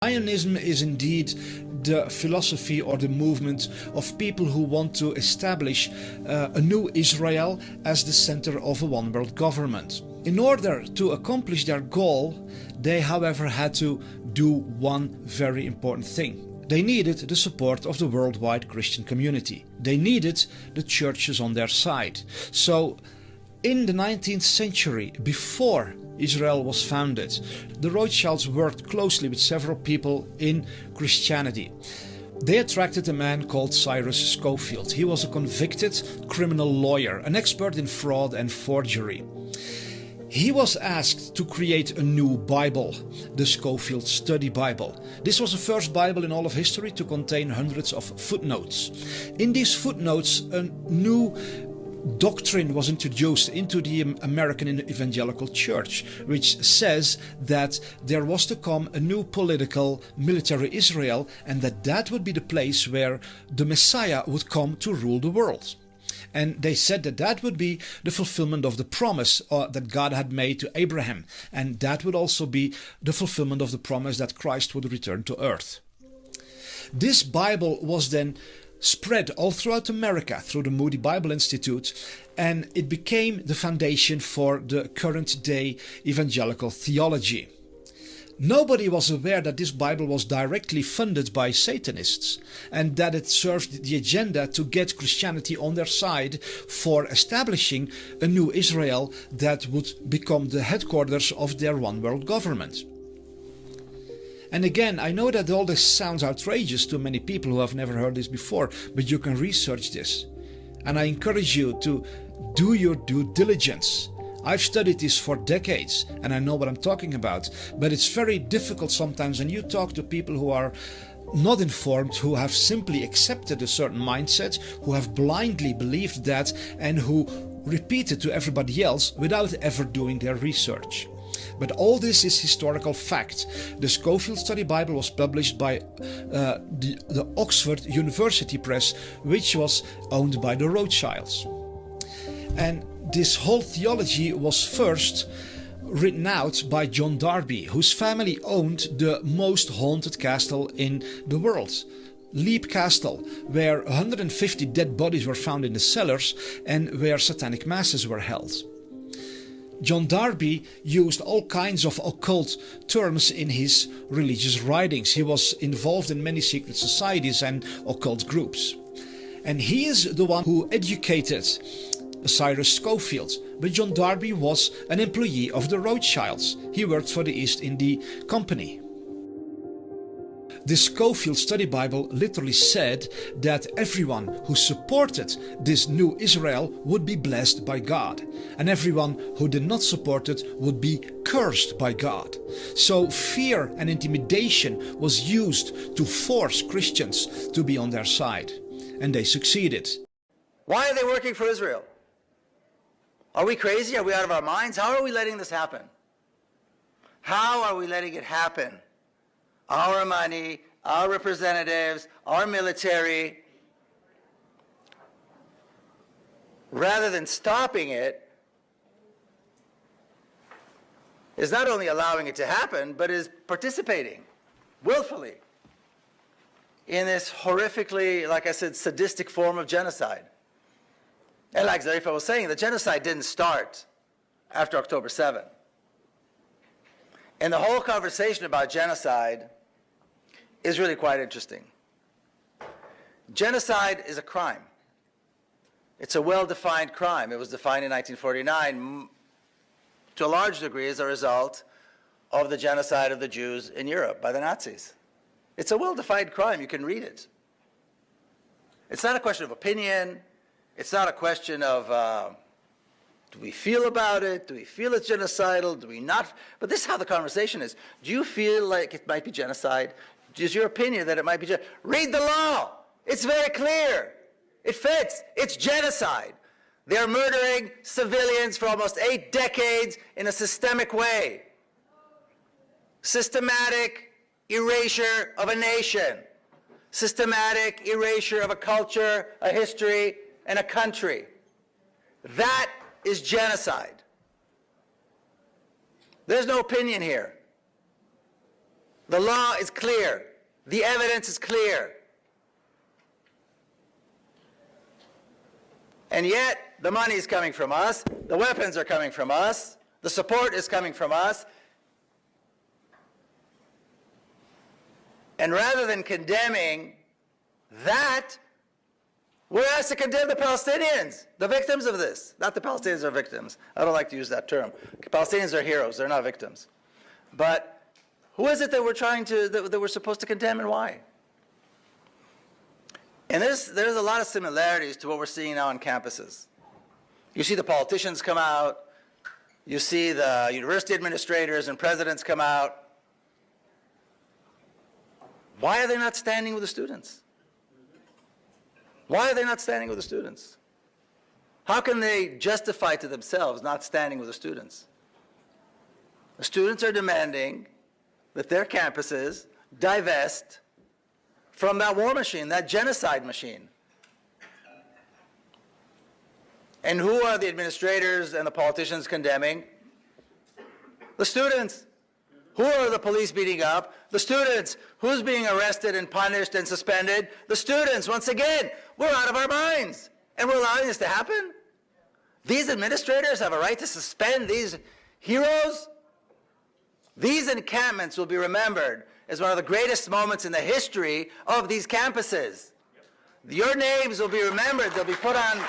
Zionism is indeed the philosophy or the movement of people who want to establish a new Israel as the center of a one-world government. In order to accomplish their goal, they, however, had to do one very important thing. They needed the support of the worldwide Christian community. They needed the churches on their side. So, in the 19th century, before Israel was founded, the Rothschilds worked closely with several people in Christianity. They attracted a man called Cyrus Scofield. He was a convicted criminal lawyer, an expert in fraud and forgery. He was asked to create a new Bible, the Scofield Study Bible. This was the first Bible in all of history to contain hundreds of footnotes. In these footnotes, a new doctrine was introduced into the American Evangelical Church, which says that there was to come a new political military Israel, and that would be the place where the Messiah would come to rule the world. And they said that would be the fulfillment of the promise that God had made to Abraham, and that would also be the fulfillment of the promise that Christ would return to earth. This Bible was then spread all throughout America through the Moody Bible Institute, and it became the foundation for the current day evangelical theology. Nobody was aware that this Bible was directly funded by Satanists and that it served the agenda to get Christianity on their side for establishing a new Israel that would become the headquarters of their one-world government. And again, I know that all this sounds outrageous to many people who have never heard this before, but you can research this. And I encourage you to do your due diligence. I've studied this for decades and I know what I'm talking about, but it's very difficult sometimes when you talk to people who are not informed, who have simply accepted a certain mindset, who have blindly believed that and who repeat it to everybody else without ever doing their research. But all this is historical fact. The Scofield Study Bible was published by the Oxford University Press, which was owned by the Rothschilds. And this whole theology was first written out by John Darby, whose family owned the most haunted castle in the world, Leap Castle, where 150 dead bodies were found in the cellars and where satanic masses were held. John Darby used all kinds of occult terms in his religious writings. He was involved in many secret societies and occult groups. And he is the one who educated Cyrus Scofield, but John Darby was an employee of the Rothschilds. He worked for the East India Company. The Scofield Study Bible literally said that everyone who supported this new Israel would be blessed by God, and everyone who did not support it would be cursed by God. So fear and intimidation was used to force Christians to be on their side, and they succeeded. Why are they working for Israel? Are we crazy? Are we out of our minds? How are we letting this happen? How are we letting it happen? Our money, our representatives, our military, rather than stopping it, is not only allowing it to happen, but is participating willfully in this horrifically, like I said, sadistic form of genocide. And like Zarifa was saying, the genocide didn't start after October 7. And the whole conversation about genocide is really quite interesting. Genocide is a crime. It's a well-defined crime. It was defined in 1949 to a large degree as a result of the genocide of the Jews in Europe by the Nazis. It's a well-defined crime. You can read it. It's not a question of opinion. It's not a question of do we feel about it? Do we feel it's genocidal? Do we not? But this is how the conversation is. Do you feel like it might be genocide? Is your opinion that it might be genocide? Read the law. It's very clear. It fits. It's genocide. They're murdering civilians for almost 8 decades in a systemic way. Systematic erasure of a nation. Systematic erasure of a culture, a history, and a country. That is genocide. There's no opinion here. The law is clear. The evidence is clear. And yet, the money is coming from us, the weapons are coming from us, the support is coming from us. And rather than condemning that, we're asked to condemn the Palestinians, the victims of this. Not the Palestinians are victims. I don't like to use that term. Palestinians are heroes, they're not victims. But who is it that we're supposed to condemn, and why? And there's a lot of similarities to what we're seeing now on campuses. You see the politicians come out, you see the university administrators and presidents come out. Why are they not standing with the students? Why are they not standing with the students? How can they justify to themselves not standing with the students? The students are demanding that their campuses divest from that war machine, that genocide machine. And who are the administrators and the politicians condemning? The students. Who are the police beating up? The students. Who's being arrested and punished and suspended? The students. Once again, we're out of our minds. And we're allowing this to happen? These administrators have a right to suspend these heroes? These encampments will be remembered as one of the greatest moments in the history of these campuses. Your names will be remembered. They'll be put on